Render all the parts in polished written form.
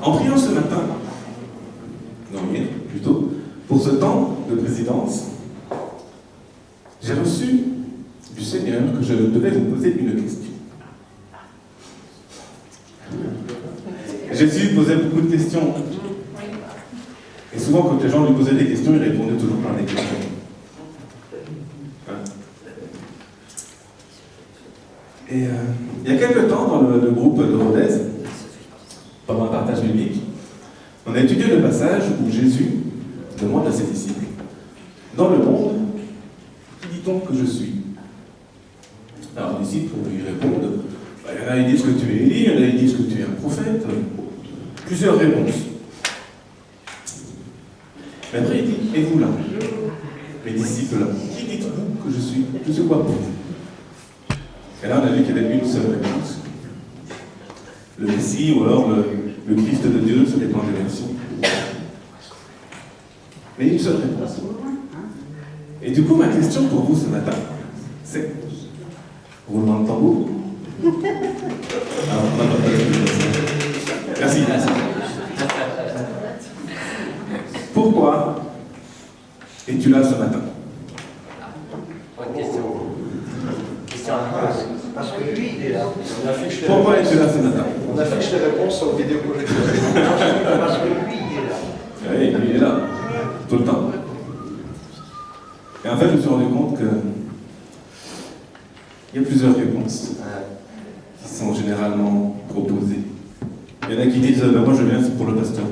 En priant ce matin, non hier plutôt, pour ce temps de présidence, j'ai reçu du Seigneur que je devais vous poser une question. Jésus posait beaucoup de questions. Et souvent, quand les gens lui posaient des questions, il répondait toujours par des questions. Et il y a quelque temps, dans le groupe de Rodez, pendant un partage biblique, on a étudié le passage où Jésus demande à ses disciples, dans le monde, qui dit-on que je suis? Alors les disciples lui répondent, il y en a qui disent que tu es Élie, il y en a qui disent que tu es un prophète. Plusieurs réponses. Mais après il dit, et vous là, mes disciples là, qui dites-vous que je suis? Je suis quoi pour vous? Et là on a vu qu'il y avait une seule réponse. Le Messie ou alors le Christ de Dieu, ça dépend des versions. Mais une seule réponse. Et du coup ma question pour vous ce matin, c'est, roulement de tambour. Alors, merci. Pourquoi es-tu là ce matin? Bonne question. Parce que lui, il est là. Pourquoi es-tu là ce matin? On affiche les réponses au vidéoprojecteur. Parce que lui, il est là. Oui, il est là. Tout le temps. Et en fait, je me suis rendu compte que il y a plusieurs réponses qui sont généralement proposées. Il y en a qui disent moi je viens, c'est pour le pasteur.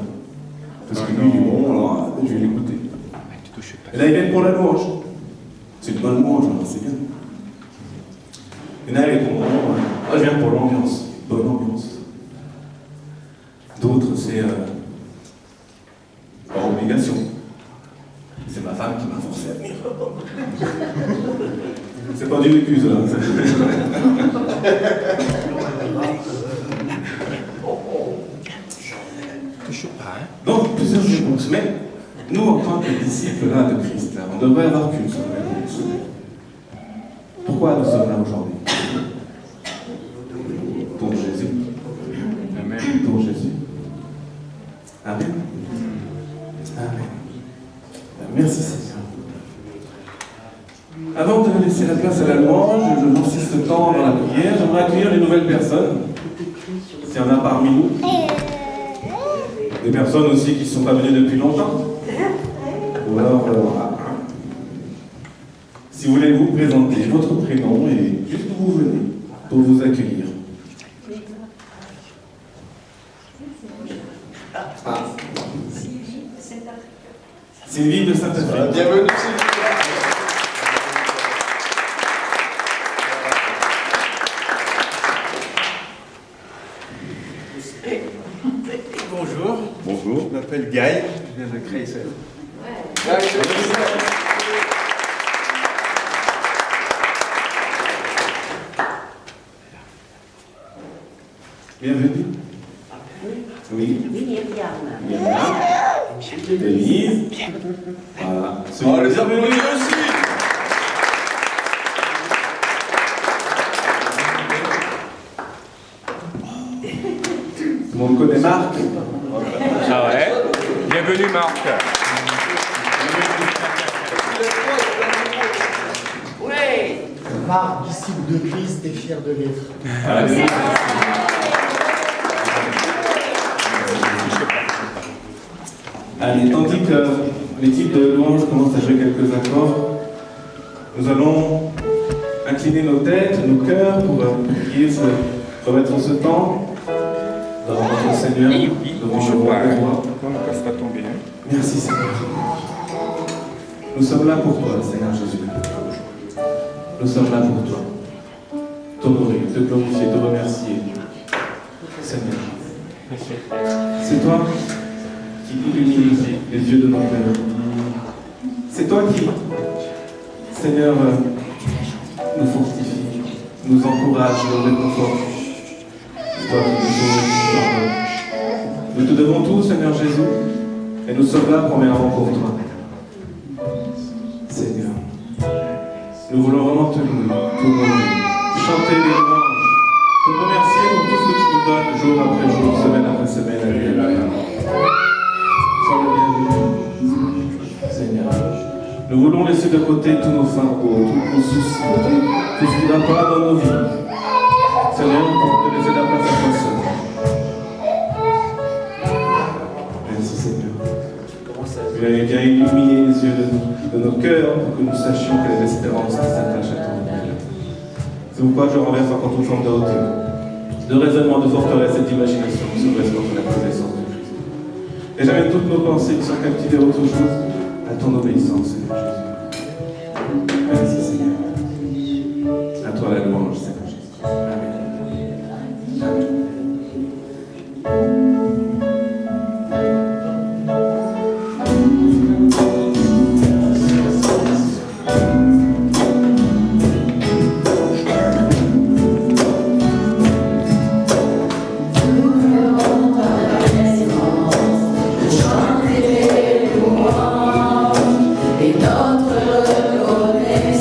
Parce que lui, il est bon, alors je vais l'écouter. Et là, ils viennent pour la louange. C'est une bonne louange, alors c'est bien. Il y en a qui répondent moi je viens pour l'ambiance. Bonne ambiance. D'autres, c'est par obligation. C'est ma femme qui m'a forcé à venir. C'est pas du vécu, ça. Donc, plusieurs réponses. Mais nous, en tant que disciples là, de Christ, là, on devrait avoir qu'une seule réponse. Pourquoi nous sommes là aujourd'hui? Pour Jésus. Amen. Pour Jésus. Amen. Amen. Merci Seigneur. Avant de laisser la place à la louange, je lance ce temps dans la prière. J'aimerais accueillir les nouvelles personnes. S'il y en a parmi nous. Des personnes aussi qui ne sont pas venues depuis longtemps. Ou alors, si vous voulez vous présenter votre prénom et juste d'où vous venez pour vous accueillir. Sylvie de Saint-Afrique. Bienvenue, Sylvie. Bonjour. Bonjour. Je m'appelle Gaël, je viens de Crécel. Bienvenue. Oui. Myriam. Denise. Voilà. Oh, les applaudissements aussi. Tout le monde connaît Marc. Ah ouais. Bienvenue Marc. Marc, disciple de Christ et fier de l'être. Allez. Allez, tandis que l'équipe de louange commence à jouer quelques accords, nous allons incliner nos têtes, nos cœurs pour prier, se remettre en ce temps devant notre Seigneur, devant le roi. On ne passe pas tomber. Merci Seigneur. Nous sommes là pour toi, Seigneur Jésus. Nous sommes là pour toi. T'honorer, te glorifier, te remercier. Seigneur. C'est toi qui illumine les yeux de nos cœurs. C'est toi qui, Seigneur, nous fortifie, nous encourage, nous réconforte. C'est toi qui nous sauve. Nous te devons tout, Seigneur Jésus, et nous sommes là premièrement pour toi. Seigneur, nous voulons vraiment te louer, chanter les louanges, te te remercier pour tout ce que tu nous donnes jour après jour, semaine après semaine, année après année. Sois le bienvenu, Seigneur. Nous voulons laisser de côté tous nos fardeaux, tous nos soucis, tout ce qui n'a pas dans nos vies. Seigneur, pour te laisser la place à toi seul. Merci Seigneur. Viens illuminer les yeux de nos cœurs pour que nous sachions quelle est l'espérance qui s'attache à toi. C'est pourquoi je renverse encore toute forme de hauteur, de raisonnement, de forteresse et d'imagination qui se dresse contre la connaissance de Christ. Et j'amène toutes nos pensées qui sont captivées à autre chose à ton obéissance, Seigneur Jésus. Merci Seigneur. À toi la louange, Seigneur Jésus. Amen. Amen. Et notre reconnaissance.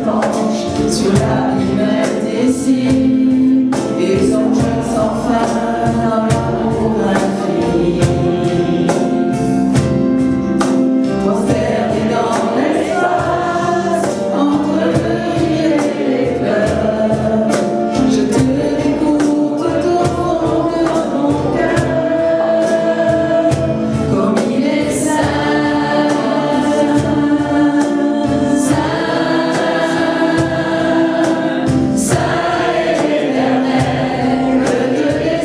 penche sur l'abîme des cimes et son jeu sans fin dans l'amour infini. Consterné dans l'espace, entre le rire et les pleurs, je te découvre au fond de mon cœur, comme il est saint, saint et éternel, que Dieu des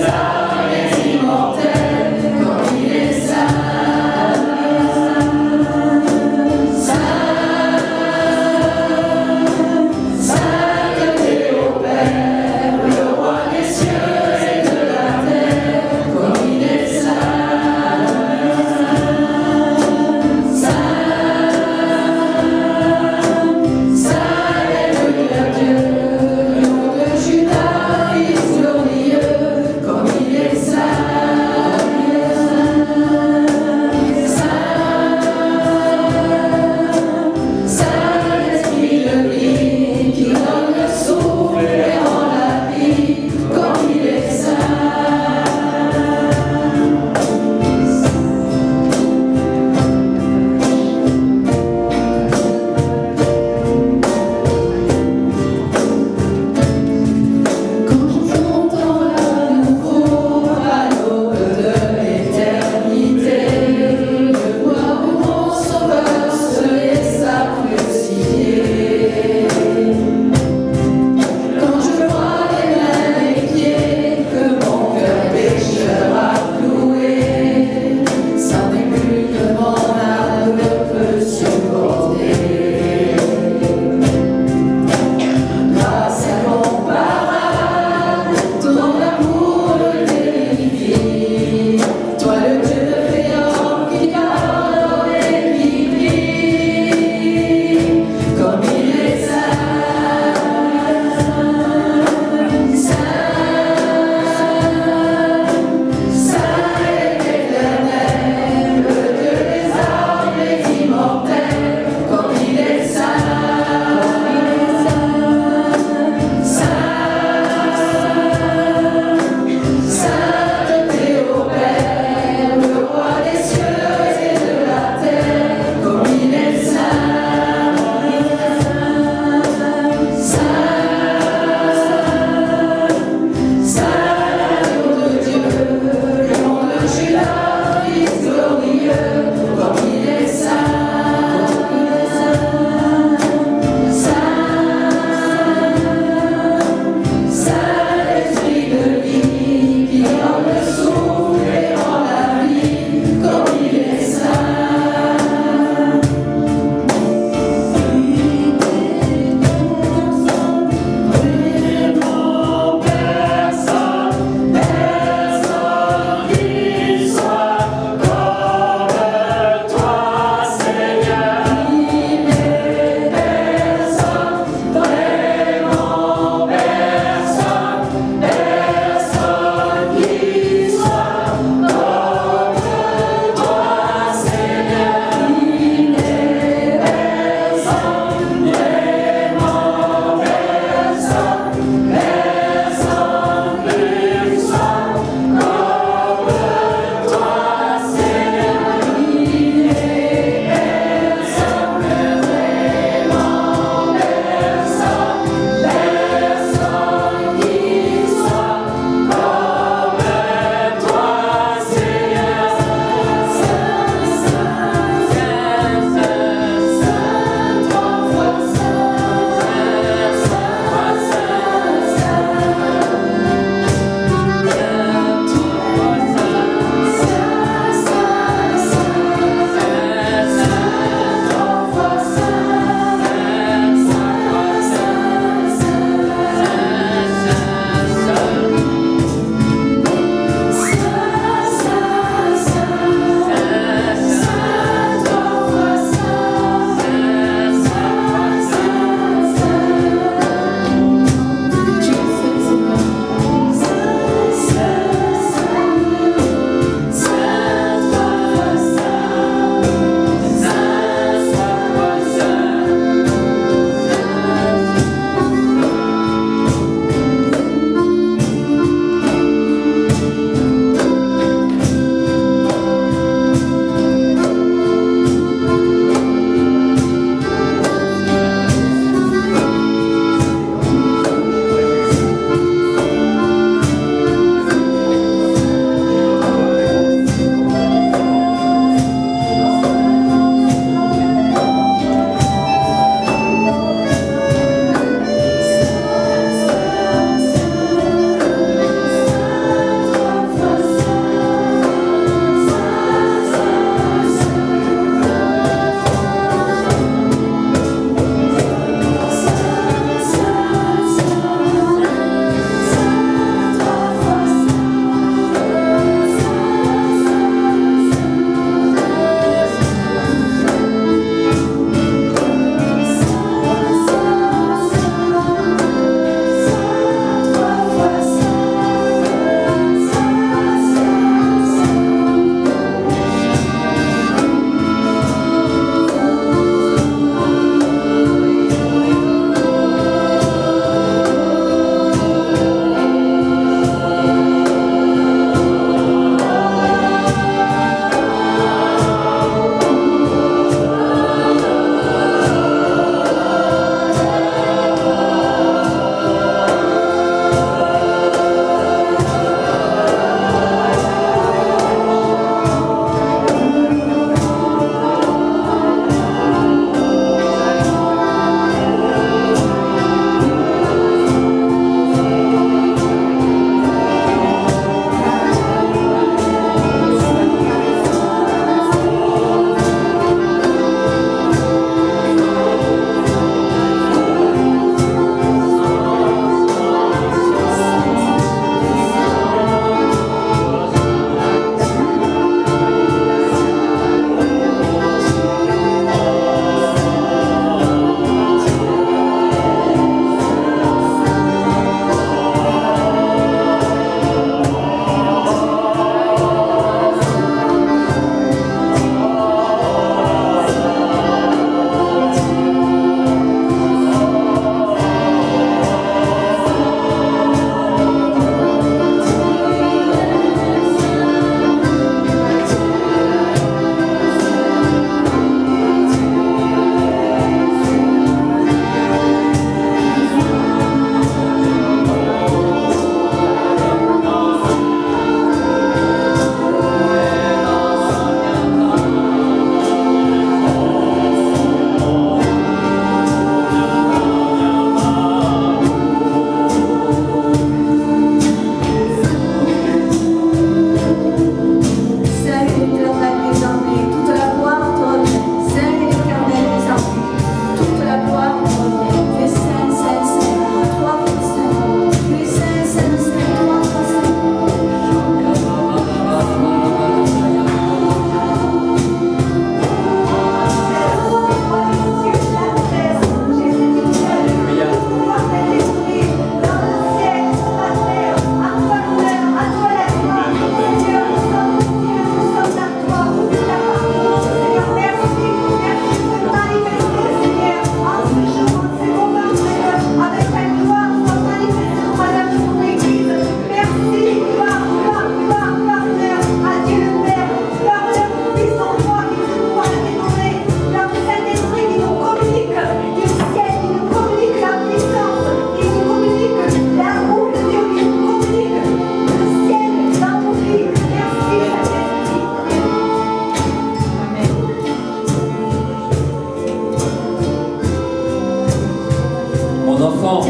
Mon enfant,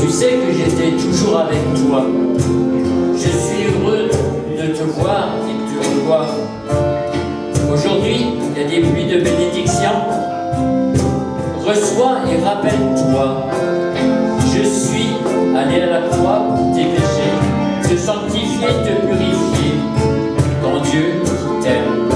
tu sais que j'étais toujours avec toi. Je suis heureux de te voir et de te revoir. Aujourd'hui, il y a des pluies de bénédiction. Reçois et rappelle-toi, je suis allé à la croix pour tes péchés, te sanctifier, te purifier. Ton Dieu qui t'aime.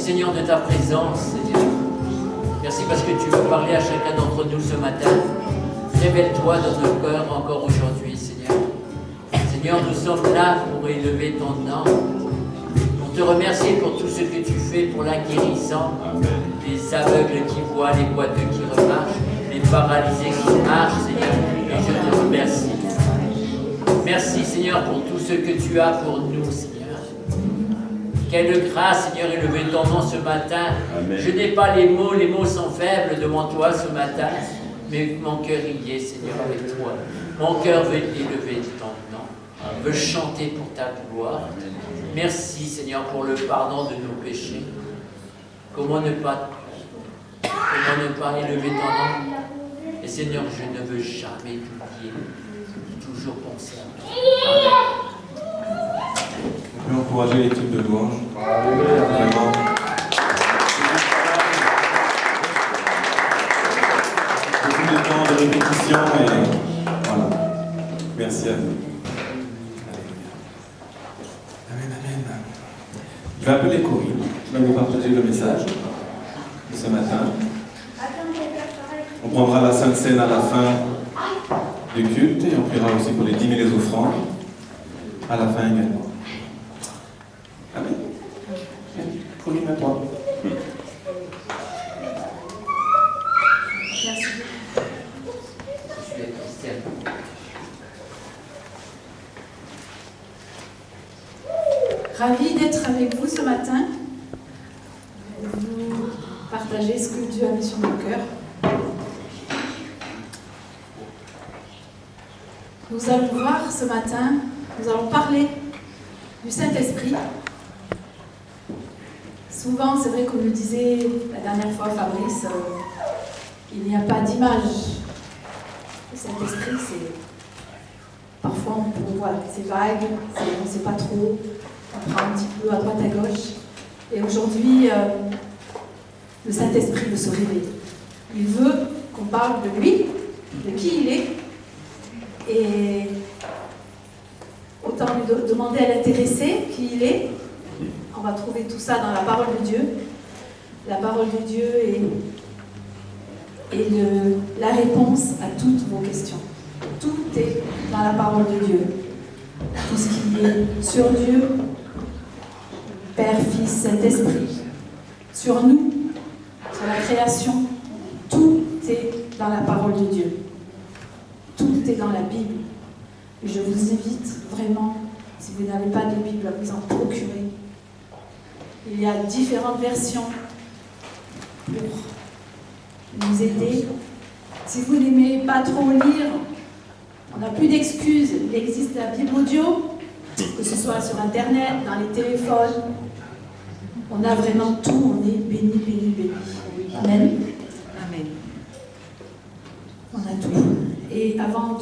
Seigneur, de ta présence, Seigneur. Merci parce que tu veux parler à chacun d'entre nous ce matin. Révèle-toi dans nos cœurs encore aujourd'hui, Seigneur. Seigneur, nous sommes là pour élever ton nom, pour te remercier pour tout ce que tu fais pour la guérison, les aveugles qui voient, les boiteux qui remarchent, les paralysés qui marchent, Seigneur. Et je te remercie. Merci, Seigneur, pour tout ce que tu as pour nous, Seigneur. Quelle grâce, Seigneur, élever ton nom ce matin. Amen. Je n'ai pas les mots sont faibles devant toi ce matin, mais mon cœur y est, Seigneur, avec toi. Mon cœur veut élever ton nom, veut chanter pour ta gloire. Merci, Seigneur, pour le pardon de nos péchés. Comment ne pas élever ton nom? Et Seigneur, je ne veux jamais t'oublier, toujours penser à toi. On peut encourager l'équipe de louange. Vraiment. Beaucoup de temps de répétition et voilà. Merci à vous. Amen, amen. Je vais appeler Corinne qui va nous partager le message de ce matin. On prendra la Sainte Seine à la fin du culte et on priera aussi pour les dîmes et les offrandes à la fin également. Amen. Corinne, à toi. d'être avec vous ce matin, vous partager ce que Dieu a mis sur mon cœur. Nous allons voir ce matin, nous allons parler du Saint-Esprit. Souvent, c'est vrai, comme le disait la dernière fois Fabrice, il n'y a pas d'image. Le Saint-Esprit, c'est parfois, voilà, c'est vague, on ne sait pas trop, on prend un petit peu à droite à gauche. Et aujourd'hui, le Saint-Esprit veut se révéler. Il veut qu'on parle de lui, de qui il est, et autant lui demander à l'intéresser qui il est. On va trouver tout ça dans la parole de Dieu. La parole de Dieu est la réponse à toutes vos questions. Tout est dans la parole de Dieu. Tout ce qui est sur Dieu, Père, Fils, Saint-Esprit, sur nous, sur la création, tout est dans la parole de Dieu. Tout est dans la Bible. Et je vous invite vraiment, si vous n'avez pas de Bible, à vous en procurer. Il y a différentes versions pour nous aider. Si vous n'aimez pas trop lire, on n'a plus d'excuses. Il existe la Bible audio, que ce soit sur Internet, dans les téléphones. On a vraiment tout. On est béni, béni, béni. Amen. Amen. On a tout. Et avant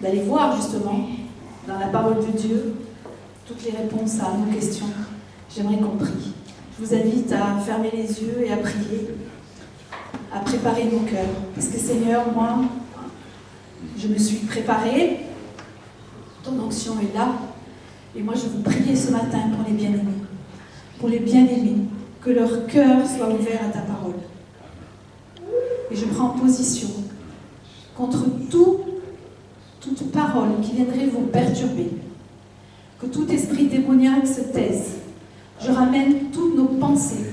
d'aller voir justement dans la parole de Dieu toutes les réponses à nos questions, j'aimerais qu'on prie. Je vous invite à fermer les yeux et à prier, à préparer mon cœur. Parce que Seigneur, moi, je me suis préparée, ton onction est là, et moi je veux prier ce matin pour les bien-aimés. Pour les bien-aimés, que leur cœur soit ouvert à ta parole. Et je prends position contre toute parole qui viendrait vous perturber. Que tout esprit démoniaque se taise. Je ramène toutes nos pensées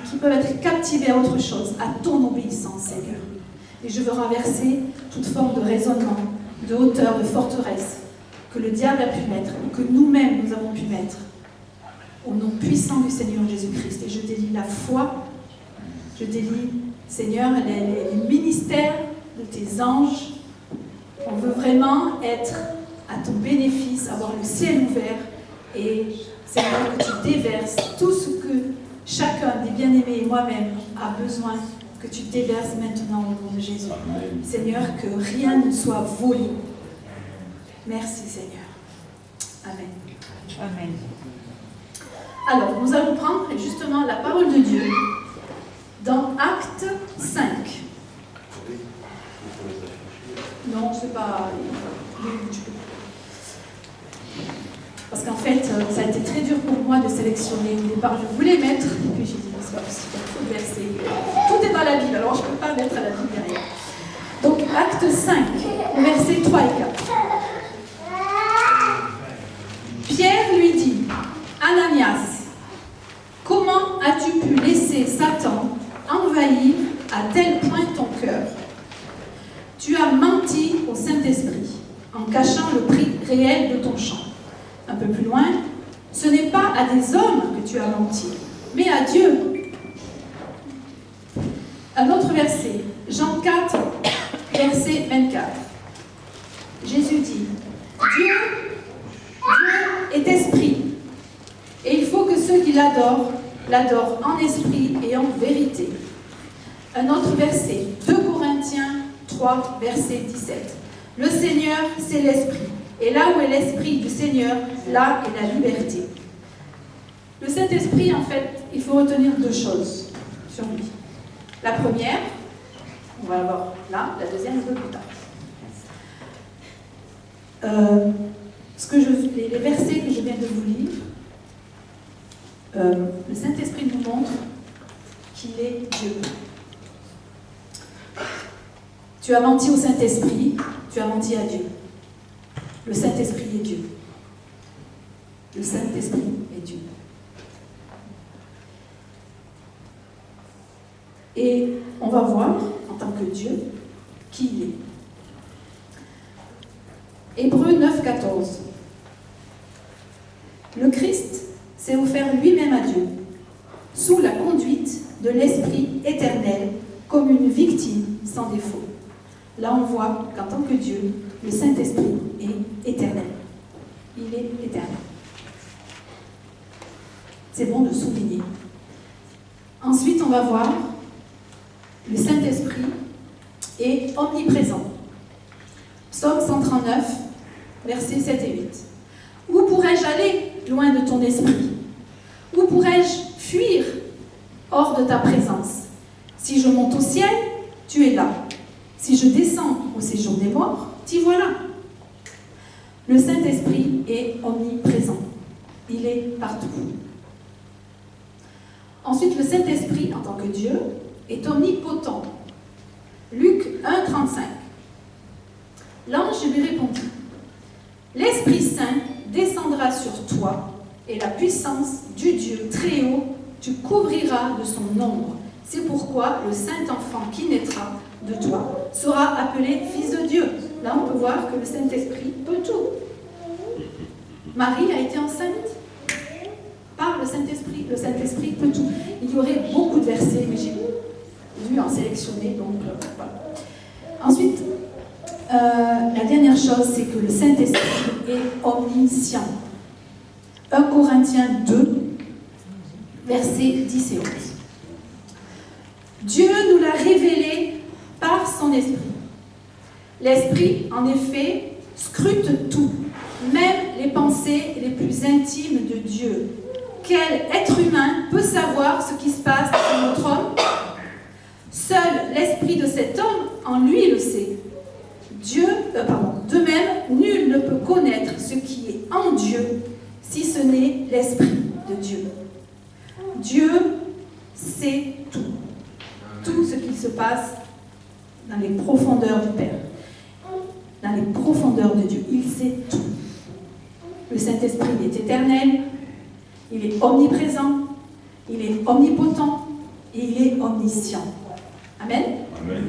qui peuvent être captivées à autre chose, à ton obéissance, Seigneur. Et je veux renverser toute forme de raisonnement, de hauteur, de forteresse que le diable a pu mettre, que nous-mêmes nous avons pu mettre, au nom puissant du Seigneur Jésus-Christ. Et je délie la foi, je délie, Seigneur, les ministères de tes anges. On veut vraiment être à ton bénéfice, avoir le ciel ouvert et, Seigneur, que tu déverses tout ce que chacun des bien-aimés et moi-même a besoin, que tu déverses maintenant au nom de Jésus. Seigneur, que rien ne soit volé. Merci, Seigneur. Amen. Amen. Alors, nous allons prendre justement la parole de Dieu dans Acte 5. Non, c'est pas... Parce qu'en fait, ça a été très dur pour moi de sélectionner au départ. Je voulais mettre, et puis j'ai dit, c'est pas possible, il faut le verser. Tout est dans la Bible, alors je ne peux pas mettre à la Bible derrière. Donc, Acte 5, versets 3 et 4. Pierre lui dit, Ananias, comment as-tu pu laisser Satan envahir à tel point ton cœur? Tu as menti au Saint-Esprit en cachant le prix réel de ton champ. Un peu plus loin, ce n'est pas à des hommes que tu as menti, mais à Dieu. Un autre verset, Jean 4, verset 24. Jésus dit, Dieu est esprit, et il faut que ceux qui l'adorent, l'adorent en esprit et en vérité. Un autre verset, 2 Corinthiens 3, verset 17. Le Seigneur, c'est l'esprit. Et là où est l'esprit du Seigneur, là est la liberté. Le Saint-Esprit, en fait, il faut retenir 2 choses sur lui. La première, on va la voir là, la deuxième un peu plus tard. Les versets que je viens de vous lire, le Saint-Esprit nous montre qu'il est Dieu. Tu as menti au Saint-Esprit, tu as menti à Dieu. Le Saint-Esprit est Dieu. Le Saint-Esprit est Dieu. Et on va voir, en tant que Dieu, qui il est. Hébreux 9, 14. Le Christ, c'est s'est offert lui-même à Dieu, sous la conduite de l'Esprit éternel, comme une victime sans défaut. Là, on voit qu'en tant que Dieu, le Saint-Esprit est éternel. Il est éternel. C'est bon de souligner. Ensuite, on va voir le Saint-Esprit est omniprésent. Psaume 139, versets 7 et 8. Où pourrais-je aller loin de ton esprit? Où pourrais-je fuir hors de ta présence? Si je monte au ciel, tu es là. Si je descends au séjour des morts, t'y voilà. Le Saint-Esprit est omniprésent. Il est partout. Ensuite, le Saint-Esprit, en tant que Dieu, est omnipotent. Luc 1, 35. L'ange lui répondit: l'Esprit Saint descendra sur toi, et la puissance du Dieu très haut tu couvriras de son ombre. C'est pourquoi le Saint-Enfant qui naîtra de toi sera appelé Fils de Dieu. Là, on peut voir que le Saint-Esprit peut tout. Marie a été enceinte par le Saint-Esprit. Le Saint-Esprit peut tout. Il y aurait beaucoup de versets, mais j'ai dû en sélectionner, donc voilà. Ensuite, la dernière chose, c'est que le Saint-Esprit est omniscient. 1 Corinthiens 2, versets 10 et 11. Dieu nous l'a révélé par son Esprit. L'Esprit, en effet, scrute tout, même les pensées les plus intimes de Dieu. Quel être humain peut savoir ce qui se passe dans notre homme? Seul l'esprit de cet homme, en lui, le sait. De même, nul ne peut connaître ce qui est en Dieu, si ce n'est l'Esprit de Dieu. Dieu sait tout. Tout ce qui se passe dans les profondeurs du Père, dans les profondeurs de Dieu. Il sait tout. Le Saint-Esprit est éternel, il est omniprésent, il est omnipotent et il est omniscient. Amen. Amen.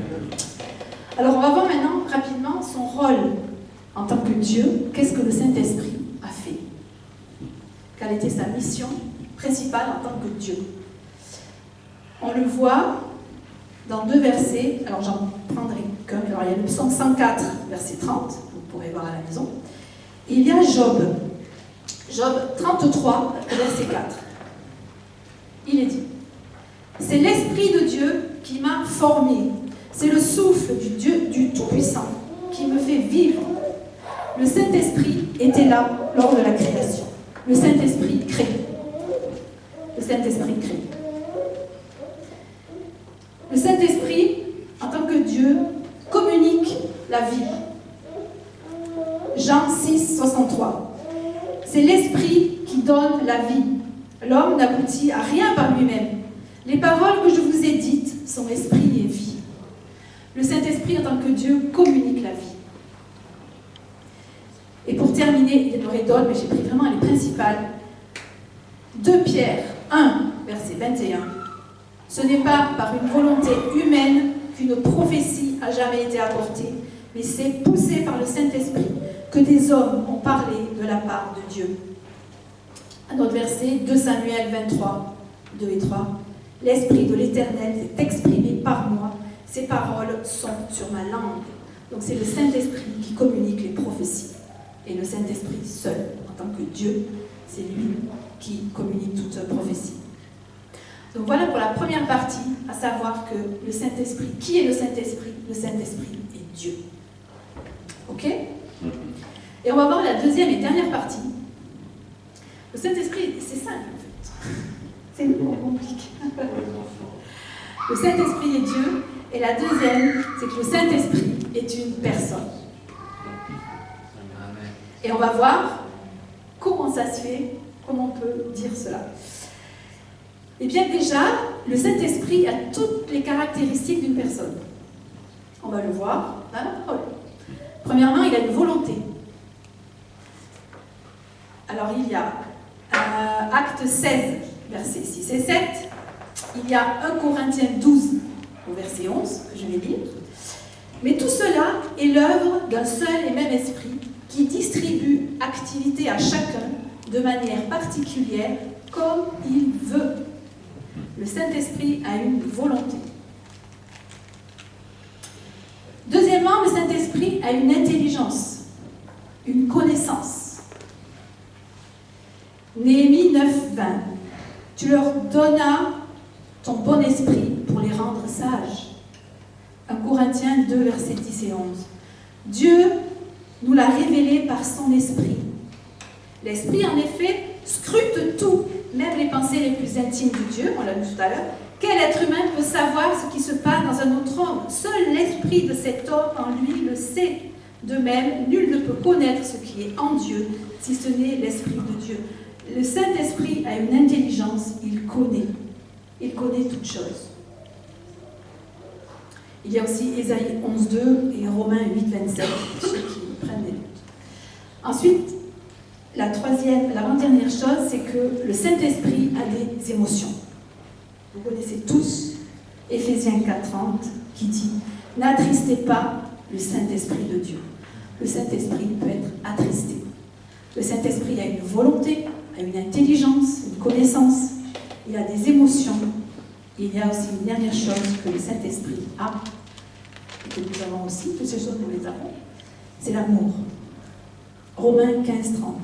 Alors on va voir maintenant rapidement son rôle en tant que Dieu. Qu'est-ce que le Saint-Esprit a fait? Quelle était sa mission principale en tant que Dieu? On le voit dans deux versets. Alors j'en prendrai qu'un. Alors il y a le psaume 104, verset 30, vous pourrez voir à la maison. Et il y a Job. Job 33, verset 4. Il est dit: c'est l'Esprit de Dieu qui m'a formé. C'est le souffle du Dieu, du Tout-Puissant, qui me fait vivre. Le Saint-Esprit était là lors de la création. Le Saint-Esprit crée. Le Saint-Esprit crée. Le Saint-Esprit, en tant que Dieu, communique la vie. Jean 6, 63. C'est l'Esprit qui donne la vie. L'homme n'aboutit à rien par lui-même. Les paroles que je vous ai dites sont esprit et vie. Le Saint-Esprit, en tant que Dieu, communique la vie. Et pour terminer, il y en aurait d'autres, mais j'ai pris vraiment les principales. 2 Pierre 1, verset 21. Ce n'est pas par une volonté humaine qu'une prophétie a jamais été apportée, mais c'est poussé par le Saint-Esprit que des hommes ont parlé de la part de Dieu. Un autre verset, 2 Samuel 23, 2 et 3. L'Esprit de l'Éternel s'est exprimé par moi. Ces paroles sont sur ma langue. Donc c'est le Saint-Esprit qui communique les prophéties. Et le Saint-Esprit seul, en tant que Dieu, c'est lui qui communique toute prophétie. Donc voilà pour la première partie, à savoir que le Saint-Esprit, qui est le Saint-Esprit? Le Saint-Esprit est Dieu. Ok? Et on va voir la deuxième et dernière partie. Le Saint-Esprit, c'est simple en fait. C'est compliqué. Le Saint-Esprit est Dieu. Et la deuxième, c'est que le Saint-Esprit est une personne. Et on va voir comment ça se fait, comment on peut dire cela. Eh bien déjà, le Saint-Esprit a toutes les caractéristiques d'une personne. On va le voir dans la parole. Premièrement, il a une volonté. Alors il y a Acte 16, versets 6 et 7. Il y a 1 Corinthiens 12, au verset 11, que je vais lire. Mais tout cela est l'œuvre d'un seul et même esprit qui distribue activité à chacun de manière particulière comme il veut. Le Saint-Esprit a une volonté. Deuxièmement, le Saint-Esprit a une intelligence, une connaissance. Néhémie 9:20. Tu leur donnas ton bon esprit pour les rendre sages. 1 Corinthiens 2, versets 10 et 11. Dieu nous l'a révélé par son esprit. L'esprit, en effet, scrute tout, même les pensées les plus intimes de Dieu, on l'a vu tout à l'heure. Quel être humain peut savoir ce qui se passe dans un autre homme? Seul l'esprit de cet homme en lui le sait. De même, nul ne peut connaître ce qui est en Dieu, si ce n'est l'esprit de Dieu. Le Saint-Esprit a une intelligence, il connaît toutes choses. Il y a aussi Ésaïe 11:2 et Romains 8:27, ceux qui prennent des notes. Ensuite, l'avant-dernière chose, c'est que le Saint-Esprit a des émotions. Vous connaissez tous Éphésiens 4:30 qui dit « N'attristez pas le Saint-Esprit de Dieu ». Le Saint-Esprit peut être attristé. Le Saint-Esprit a une volonté, a une intelligence, une connaissance, il a des émotions. Il y a aussi une dernière chose que le Saint-Esprit a, et que nous avons aussi, toutes ces choses nous les avons, c'est l'amour. Romains 15:30.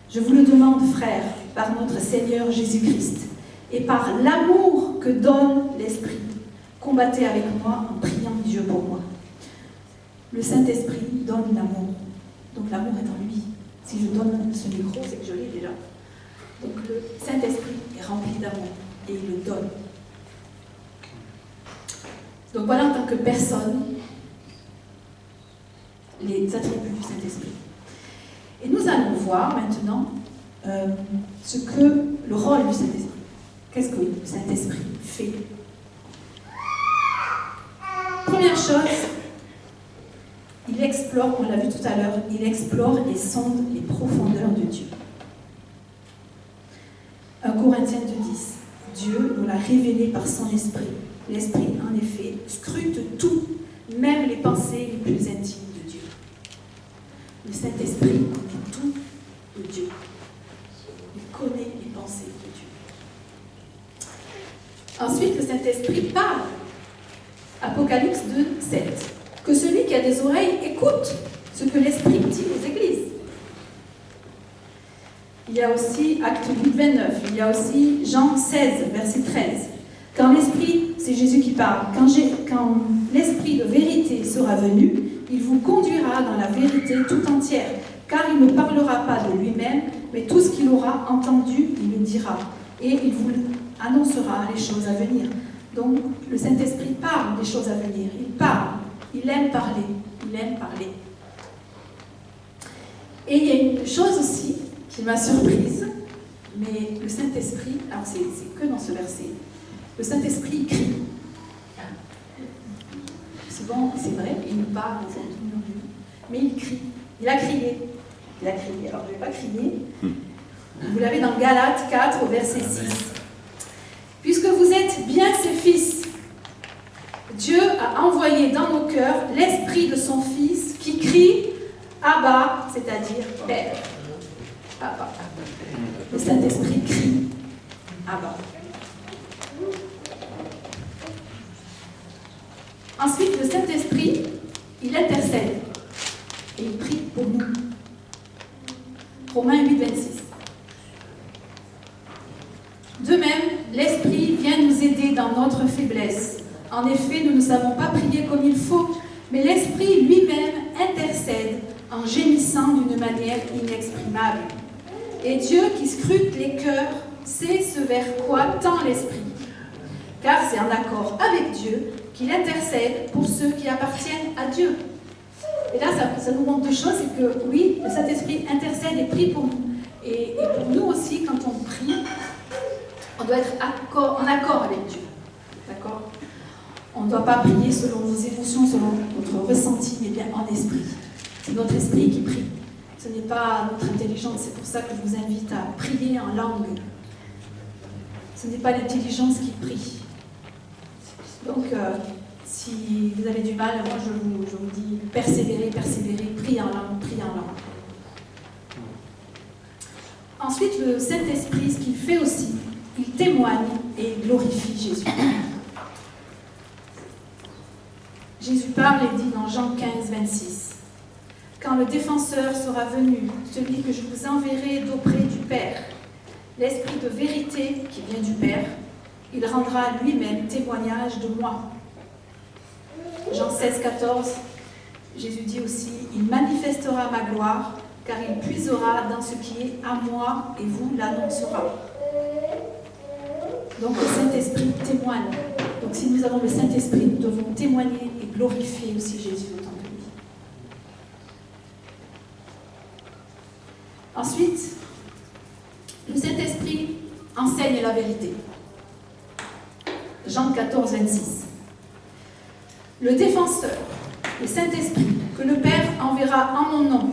Je vous le demande, frères, par notre Seigneur Jésus-Christ, et par l'amour que donne l'Esprit, combattez avec moi en priant Dieu pour moi. Le Saint-Esprit donne l'amour, donc l'amour est en lui. Si je donne ce micro, c'est que je l'ai déjà. Donc le Saint-Esprit est rempli d'amour et il le donne. Donc voilà en tant que personne les attributs du Saint-Esprit. Et nous allons voir maintenant ce que le rôle du Saint-Esprit. Qu'est-ce que le Saint-Esprit fait? Première chose, il explore, on l'a vu tout à l'heure, il explore et sonde les profondeurs de Dieu. 1 Corinthiens 2:10. Dieu nous l'a révélé par son esprit. L'esprit, en effet, scrute tout, même les pensées les plus intimes de Dieu. Le Saint-Esprit connaît tout de Dieu. Il connaît les pensées de Dieu. Ensuite, le Saint-Esprit parle. Apocalypse 2:7. Que celui qui a des oreilles écoute ce que l'Esprit dit aux églises. Il y a aussi Acte 8:29. Il y a aussi Jean 16, verset 13. Quand l'Esprit, c'est Jésus qui parle, quand l'Esprit de vérité sera venu, il vous conduira dans la vérité tout entière, car il ne parlera pas de lui-même, mais tout ce qu'il aura entendu, il le dira, et il vous annoncera les choses à venir. Donc, le Saint-Esprit parle des choses à venir, il parle, il aime parler, Et il y a une chose aussi qui m'a surprise, mais le Saint-Esprit, alors c'est que dans ce verset, le Saint-Esprit crie. Souvent, c'est vrai, il nous parle, mais il crie. Il a crié. Alors, je ne vais pas crier. Vous l'avez dans Galates 4, au verset 6. Puisque vous êtes bien ses fils, Dieu a envoyé dans nos cœurs l'Esprit de son Fils qui crie Abba, c'est-à-dire Père. Abba. Le Saint-Esprit crie Abba. Ensuite, le Saint-Esprit, il intercède et il prie pour nous. Romains 8:26. De même, l'Esprit vient nous aider dans notre faiblesse. En effet, nous ne savons pas prier comme il faut, mais l'Esprit lui-même intercède en gémissant d'une manière inexprimable. Et Dieu qui scrute les cœurs sait ce vers quoi tend l'Esprit. Car c'est en accord avec Dieu qu'il intercède pour ceux qui appartiennent à Dieu. Et là, ça nous montre deux choses, c'est que oui, le Saint-Esprit intercède et prie pour nous. Et pour nous aussi, quand on prie, on doit être en accord avec Dieu. D'accord? On ne doit pas prier selon nos émotions, selon notre ressenti, mais bien en esprit. C'est notre esprit qui prie. Ce n'est pas notre intelligence. C'est pour ça que je vous invite à prier en langue. Ce n'est pas l'intelligence qui prie. Donc, si vous avez du mal, moi je vous dis persévérez, priez en langue, Ensuite, le Saint-Esprit, ce qu'il fait aussi, il témoigne et il glorifie Jésus. Jésus parle et dit dans Jean 15, 26, « Quand le défenseur sera venu, celui que je vous enverrai d'auprès du Père, l'Esprit de vérité qui vient du Père, il rendra lui-même témoignage de moi. » Jean 16, 14, Jésus dit aussi, « Il manifestera ma gloire, car il puisera dans ce qui est à moi et vous l'annoncera. » Donc le Saint-Esprit témoigne. Donc si nous avons le Saint-Esprit, nous devons témoigner et glorifier aussi Jésus autant que lui. Ensuite, le Saint-Esprit enseigne la vérité. Jean 14, 26. Le défenseur, le Saint-Esprit, que le Père enverra en mon nom,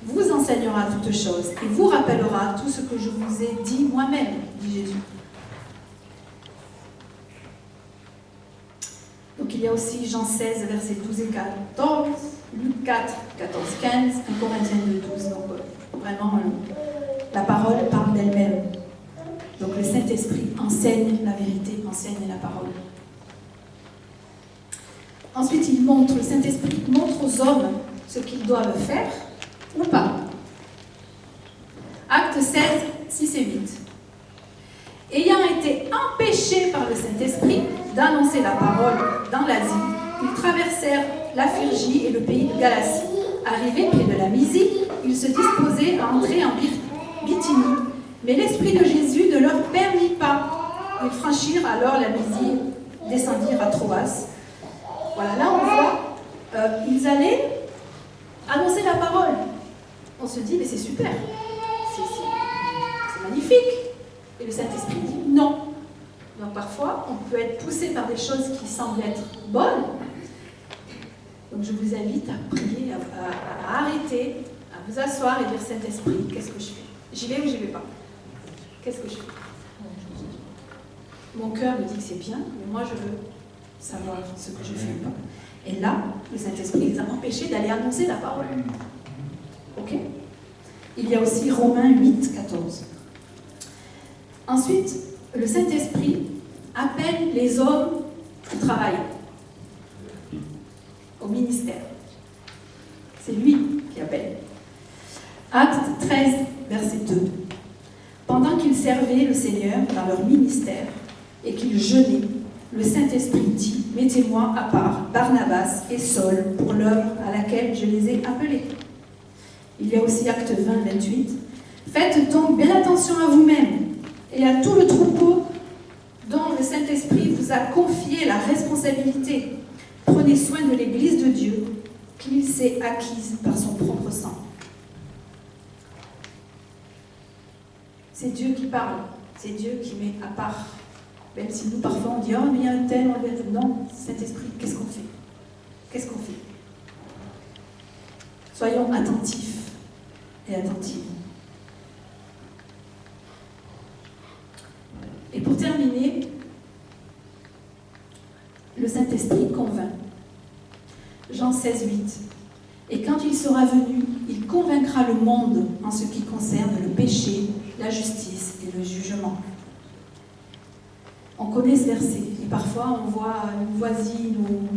vous enseignera toutes choses et vous rappellera tout ce que je vous ai dit moi-même, dit Jésus. Donc il y a aussi Jean 16, versets 12 et 14, Luc 4, 14, 15, 1 Corinthiens 2, 12. Donc vraiment, la parole parle d'elle-même. Donc le Saint-Esprit enseigne la vérité, enseigne la parole. Ensuite, le Saint-Esprit montre aux hommes ce qu'ils doivent faire ou pas. Acte 16, 6 et 8. Ayant été empêchés par le Saint-Esprit d'annoncer la parole dans l'Asie, ils traversèrent la Phrygie et le pays de Galatie. Arrivés près de la Mysie, ils se disposaient à entrer en Bithynie, mais l'Esprit de Jésus ne leur permit pas. Ils franchirent alors la Mysie, descendirent à Troas. Voilà, là on voit, ils allaient annoncer la parole. On se dit, mais c'est super, c'est magnifique. Et le Saint-Esprit dit non. Donc parfois, on peut être poussé par des choses qui semblent être bonnes. Donc je vous invite à prier, à arrêter, à vous asseoir et dire Saint-Esprit, qu'est-ce que je fais? J'y vais ou j'y vais pas? Qu'est-ce que je fais? Mon cœur me dit que c'est bien, mais moi je veux savoir ce que je fais ou pas. Et là, le Saint-Esprit les a empêchés d'aller annoncer la parole. Ok? Il y a aussi Romains 8, 14. Ensuite, le Saint-Esprit appelle les hommes au travail, au ministère. C'est lui qui appelle. Acte 13, verset 2. Pendant qu'ils servaient le Seigneur dans leur ministère et qu'ils jeûnaient, le Saint-Esprit dit, « Mettez-moi à part Barnabas et Saul pour l'œuvre à laquelle je les ai appelés. » Il y a aussi Acte 20, 28. « Faites donc bien attention à vous-même et à tout le troupeau dont le Saint-Esprit vous a confié la responsabilité. Prenez soin de l'Église de Dieu qu'il s'est acquise par son propre sang. » C'est Dieu qui parle, c'est Dieu qui met à part. Même si nous, parfois, on dit « Oh, mais il y a un tel, on va dire non, Saint-Esprit, qu'est-ce qu'on fait? Qu'est-ce qu'on fait ?» Soyons attentifs et attentives. Et pour terminer, le Saint-Esprit convainc. Jean 16, 8. « Et quand il sera venu, il convaincra le monde en ce qui concerne le péché, la justice et le jugement. » On connaît ce verset, et parfois on voit une voisine ou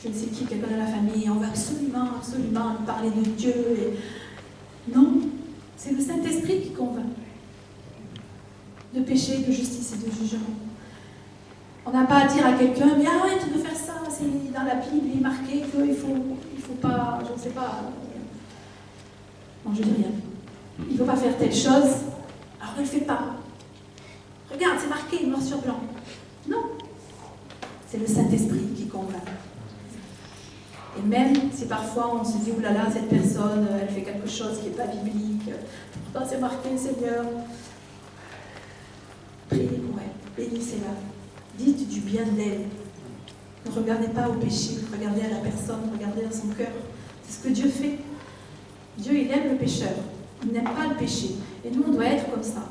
je ne sais qui, quelqu'un de la famille, et on va absolument parler de Dieu. Et... Non, c'est le Saint-Esprit qui convainc de péché, de justice et de jugement. On n'a pas à dire à quelqu'un, mais arrête de faire ça, c'est dans la Bible, il est marqué qu'il faut pas, je ne sais pas. Non, je dis rien. Il ne faut pas faire telle chose, alors ne le fais pas. Regarde, c'est marqué noir sur blanc. Non, c'est le Saint-Esprit qui convainc. Et même si parfois on se dit, oulala, cette personne, elle fait quelque chose qui n'est pas biblique, pourtant c'est marqué, Seigneur. Priez pour elle, bénissez-la, dites du bien d'elle. Ne regardez pas au péché, regardez à la personne, regardez à son cœur. C'est ce que Dieu fait. Dieu, il aime le pécheur, il n'aime pas le péché. Et nous, on doit être comme ça.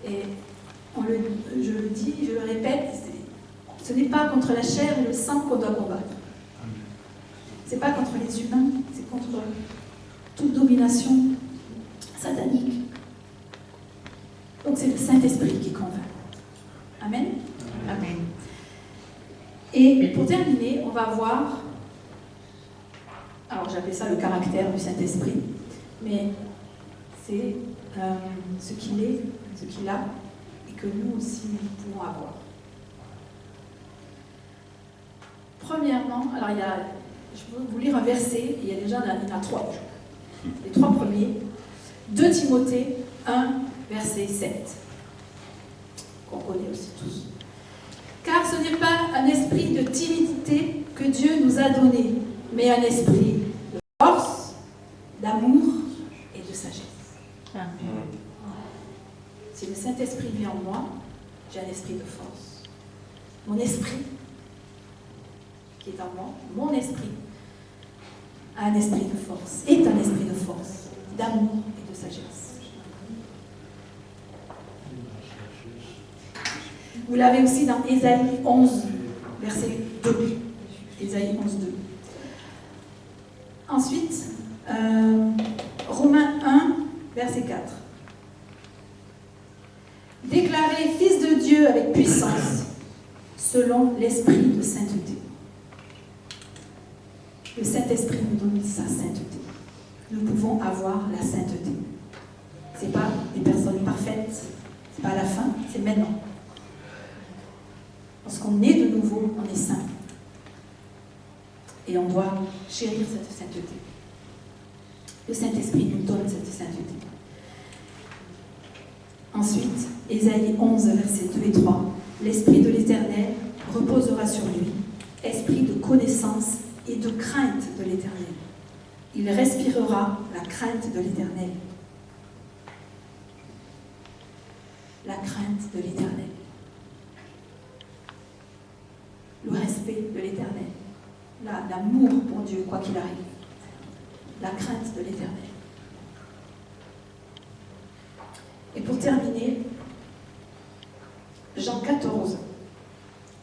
Et je le dis, je le répète, ce n'est pas contre la chair et le sang qu'on doit combattre. Ce n'est pas contre les humains, c'est contre toute domination satanique. Donc c'est le Saint-Esprit qui convainc. Amen. Amen. Et pour terminer, on va voir, alors j'appelle ça le caractère du Saint-Esprit, mais c'est ce qu'il est, ce qu'il a, et que nous aussi nous pouvons avoir. Premièrement, alors je vais vous lire un verset, il y a trois. Les trois premiers. 2 Timothée 1, verset 7, qu'on connaît aussi tous. Car ce n'est pas un esprit de timidité que Dieu nous a donné, mais un esprit de force, d'amour et de sagesse. Si le Saint-Esprit vit en moi, j'ai un esprit de force. Mon esprit, qui est en moi, mon esprit, a un esprit de force, est un esprit de force, d'amour et de sagesse. Vous l'avez aussi dans Ésaïe 11, verset 2. Ésaïe 11, 2. Ensuite, Romains 1, verset 4. Déclaré fils de Dieu avec puissance, selon l'esprit de sainteté. Le Saint-Esprit nous donne sa sainteté. Nous pouvons avoir la sainteté. Ce n'est pas des personnes parfaites, ce n'est pas à la fin, c'est maintenant. Lorsqu'on est de nouveau, on est saint. Et on doit chérir cette sainteté. Le Saint-Esprit nous donne cette sainteté. Ensuite, Ésaïe 11, versets 2 et 3. L'Esprit de l'Éternel reposera sur lui, esprit de connaissance et de crainte de l'Éternel. Il respirera la crainte de l'Éternel. La crainte de l'Éternel. Le respect de l'Éternel. L'amour pour Dieu, quoi qu'il arrive. La crainte de l'Éternel. Et pour terminer, Jean 14,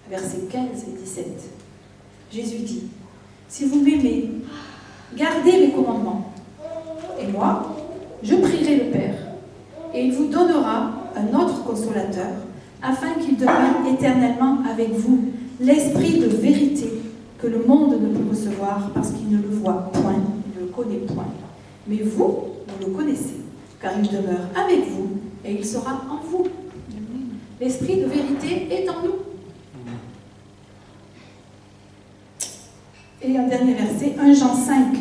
versets 15 et 17. Jésus dit, « Si vous m'aimez, gardez mes commandements. Et moi, je prierai le Père, et il vous donnera un autre consolateur, afin qu'il demeure éternellement avec vous, l'Esprit de vérité que le monde ne peut recevoir parce qu'il ne le voit point, il ne le connaît point. Mais vous, vous le connaissez, car il demeure avec vous et il sera en vous. L'Esprit de vérité est en nous. » Et un dernier verset, 1 Jean 5,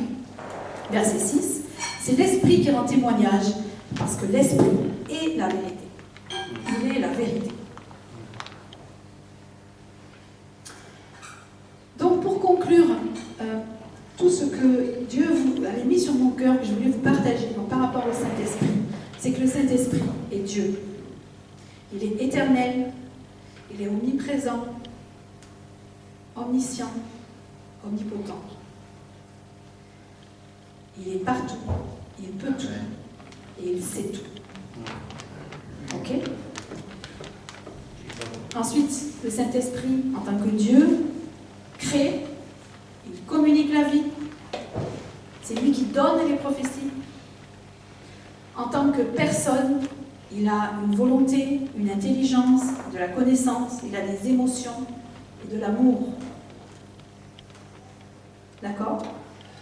verset 6, c'est l'Esprit qui rend témoignage, parce que l'Esprit est la vérité. Il est la vérité. Donc pour conclure, tout ce que Dieu vous avait mis sur mon cœur, que je voulais vous partager donc, par rapport au Saint-Esprit, c'est que le Saint-Esprit est Dieu. Il est éternel, il est omniprésent, omniscient, omnipotent. Il est partout, il peut tout, et il sait tout. Ok? Ensuite, le Saint-Esprit, en tant que Dieu, crée, il communique la vie. C'est lui qui donne les prophéties. En tant que personne, il a une volonté, une intelligence, de la connaissance, il a des émotions et de l'amour. D'accord?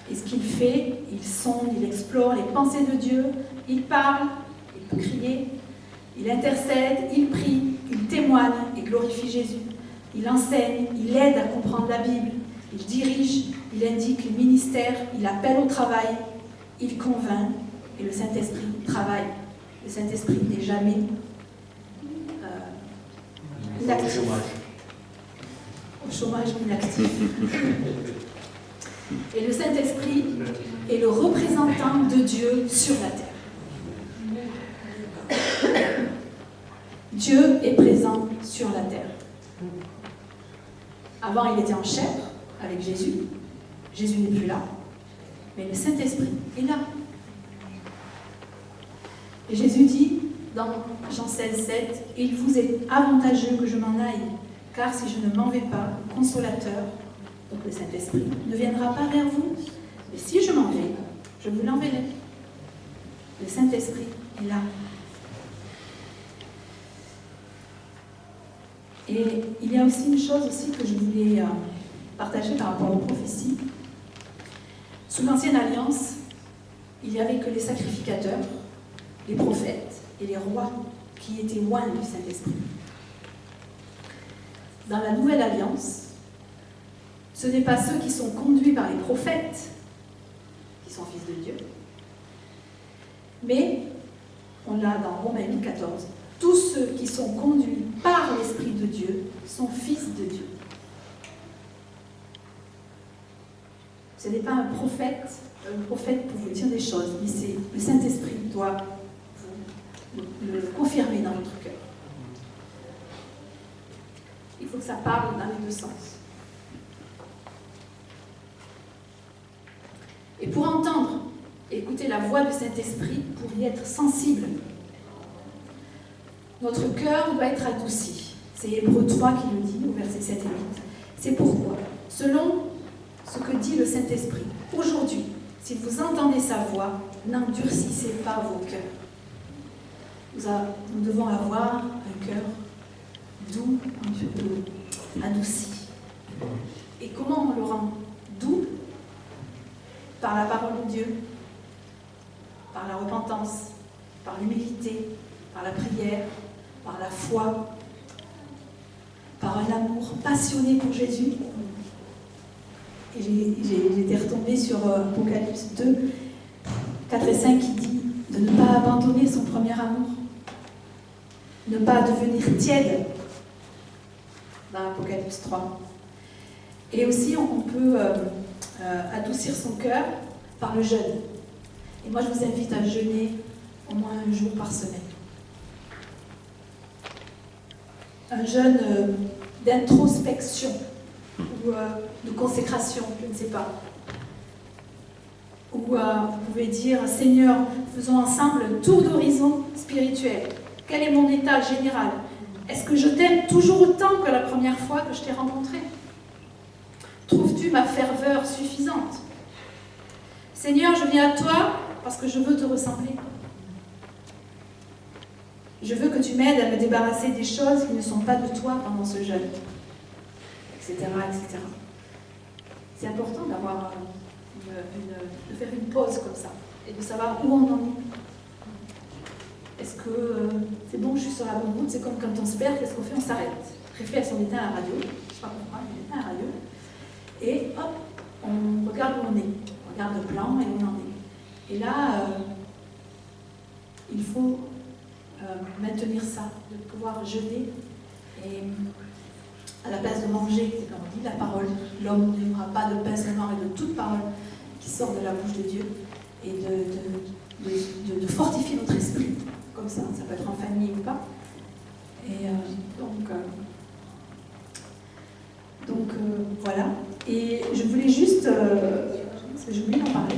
Et ce qu'il fait, il sonde, il explore les pensées de Dieu, il parle, il peut crier, il intercède, il prie, il témoigne et glorifie Jésus. Il enseigne, il aide à comprendre la Bible, il dirige, il indique le ministère, il appelle au travail, il convainc et le Saint-Esprit travaille. Le Saint-Esprit n'est jamais inactif. Au chômage inactif. Et le Saint-Esprit est le représentant de Dieu sur la terre. Dieu est présent sur la terre. Avant, il était en chair avec Jésus. Jésus n'est plus là. Mais le Saint-Esprit est là. Et Jésus dit dans Jean 16, 7, « Il vous est avantageux que je m'en aille, car si je ne m'en vais pas, le Consolateur, donc le Saint-Esprit, ne viendra pas vers vous. Mais si je m'en vais, je vous l'enverrai. » Le Saint-Esprit est là. Et il y a aussi une chose aussi que je voulais partager par rapport aux prophéties. Sous l'Ancienne Alliance, il n'y avait que les sacrificateurs, les prophètes et les rois qui étaient loin du Saint-Esprit. Dans la Nouvelle Alliance, ce n'est pas ceux qui sont conduits par les prophètes qui sont fils de Dieu, mais, on l'a dans Romains 14, tous ceux qui sont conduits par l'Esprit de Dieu sont fils de Dieu. Ce n'est pas un prophète pour vous dire des choses, mais c'est le Saint-Esprit qui doit le confirmer dans votre cœur. Il faut que ça parle dans les deux sens. Et pour entendre, écouter la voix du Saint-Esprit, pour y être sensible, notre cœur doit être adouci. C'est Hébreux 3 qui le dit, au verset 7 et 8. C'est pourquoi, selon ce que dit le Saint-Esprit, aujourd'hui, si vous entendez sa voix, n'endurcissez pas vos cœurs. Nous devons avoir un cœur doux, un peu adouci. Et comment on le rend doux? Par la parole de Dieu, par la repentance, par l'humilité, par la prière, par la foi, par un amour passionné pour Jésus. Et j'étais retombée sur Apocalypse 2, 4 et 5 qui dit de ne pas abandonner son premier amour, ne pas devenir tiède dans Apocalypse 3. Et aussi on peut adoucir son cœur par le jeûne. Et moi je vous invite à jeûner au moins un jour par semaine. Un jeûne d'introspection ou de consécration, je ne sais pas. Ou vous pouvez dire, Seigneur, faisons ensemble un tour d'horizon spirituel. Quel est mon état général? Est-ce que je t'aime toujours autant que la première fois que je t'ai rencontré? Trouves-tu ma ferveur suffisante? Seigneur, je viens à toi parce que je veux te ressembler. Je veux que tu m'aides à me débarrasser des choses qui ne sont pas de toi pendant ce jeûne, etc., etc. C'est important d'avoir de faire une pause comme ça et de savoir où on en est. Est-ce que c'est bon, je suis sur la bonne route? C'est comme quand on se perd, qu'est-ce qu'on fait? On s'arrête. Réflexe, on éteint la radio. Je ne sais pas pourquoi, on éteint la radio. Et hop, on regarde où on est. On regarde le plan et où on en est. Et là, il faut maintenir ça, de pouvoir jeûner. Et à la place de manger, c'est comme on dit, la parole, l'homme ne vivra pas de pain seulement, mais de toute parole qui sort de la bouche de Dieu. Et de fortifier notre esprit, comme ça peut être en famille ou pas. Et donc voilà. Et je voulais juste, parce que j'ai oublié d'en parler,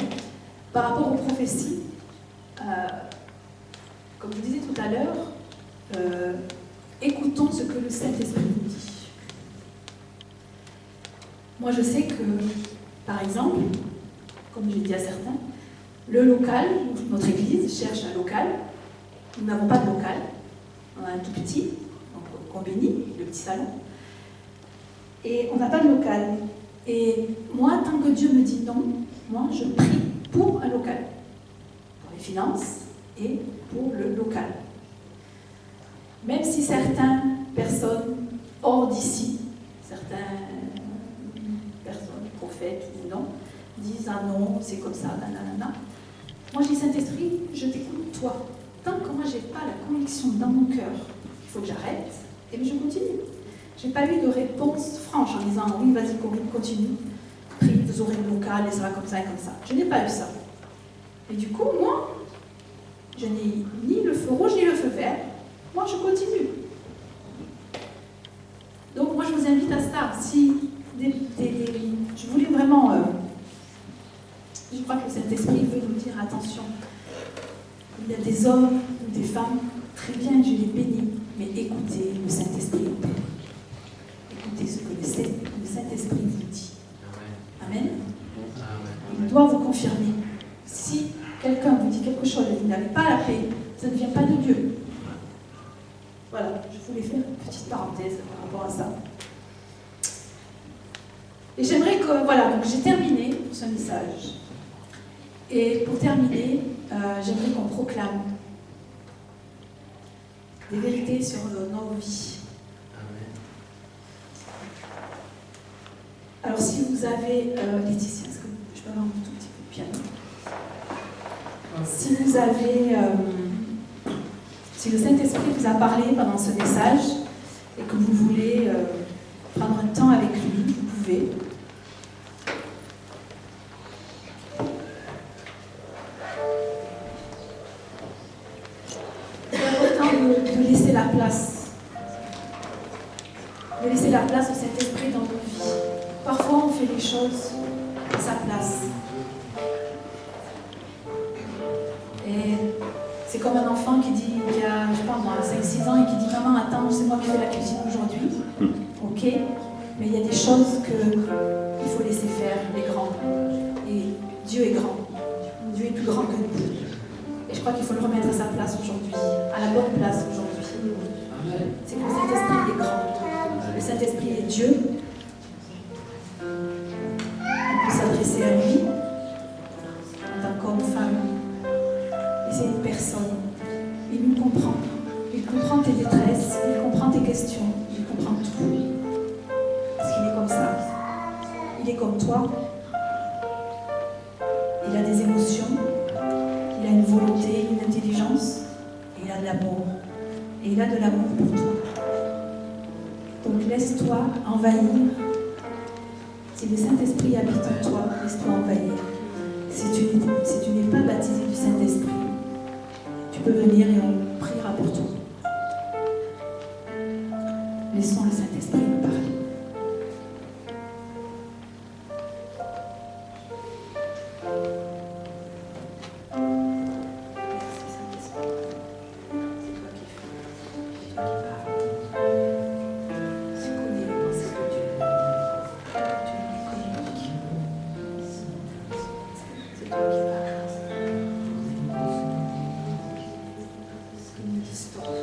par rapport aux prophéties, comme je disais tout à l'heure, écoutons ce que le Saint-Esprit nous dit. Moi je sais que, par exemple, comme j'ai dit à certains, le local, notre église cherche un local. Nous n'avons pas de local. On a un tout petit, donc Combini, le petit salon. Et on n'a pas de local. Et moi, tant que Dieu me dit non, moi je prie pour un local. Pour les finances et pour le local. Même si certaines personnes hors d'ici, certaines personnes, prophètes ou non, disent ah non, c'est comme ça, nanana. Moi, je dis Saint-Esprit, je t'écoute, toi. Tant que moi, je n'ai pas la conviction dans mon cœur qu'il faut que j'arrête, et bien je continue. Je n'ai pas eu de réponse franche en disant oui, vas-y, Corinne, continue. Prie, vous aurez le local, et ça va comme ça et comme ça. Je n'ai pas eu ça. Et du coup, moi, je n'ai ni le feu rouge ni le feu vert. Moi, je continue. Donc, moi, je vous invite à ça. Si je voulais vraiment. Je crois que le Saint-Esprit veut nous dire attention. Il y a des hommes ou des femmes, très bien, je les bénis, mais écoutez le Saint-Esprit. Écoutez ce que le Saint-Esprit vous dit. Amen. Il doit vous confirmer. Si quelqu'un vous dit quelque chose et vous n'avez pas la paix, ça ne vient pas de Dieu. Voilà. je voulais faire une petite parenthèse par rapport à ça. Et j'aimerais que, voilà, donc j'ai terminé ce message. Et pour terminer, j'aimerais qu'on proclame des vérités sur nos vies. Alors si vous avez, Laetitia, est-ce que je peux avoir un tout petit peu de piano? Si vous avez, si le Saint-Esprit vous a parlé pendant ce message et que vous voulez prendre un temps avec lui, vous pouvez. C'est important de laisser la place. De laisser la place au Saint-Esprit dans nos vies. Parfois, on fait les choses à sa place. Et c'est comme un enfant qui dit, qui a, je sais pas moi, 5-6 ans et qui dit « Maman, attends, c'est moi qui fais la cuisine aujourd'hui. » Ok, mais il y a des choses qu'il faut laisser faire, les grands. Et Dieu est grand. Dieu est plus grand que nous. Et je crois qu'il faut le remettre à sa place aujourd'hui, à la bonne place aujourd'hui. C'est que le Saint-Esprit est grand. Le Saint-Esprit est Dieu. On peut s'adresser à lui en tant qu'homme, femme. Et c'est une personne. Il nous comprend. Il comprend tes détresses, il comprend tes questions, il comprend tout. Parce qu'il est comme ça. Il est comme toi. Il a des émotions, il a une volonté, une intelligence, et il a de l'amour. Et il a de l'amour pour toi. Donc laisse-toi envahir. Si le Saint-Esprit habite en toi, laisse-toi envahir. Si tu n'es pas baptisé du Saint-Esprit, tu peux venir et on priera pour toi. Laissons le Saint-Esprit nous parler. Merci Saint-Esprit. C'est toi qui fais. C'est toi qui parles. Tu connais les pensées de Dieu. Tu les communiques. C'est toi qui parles. Une histoire.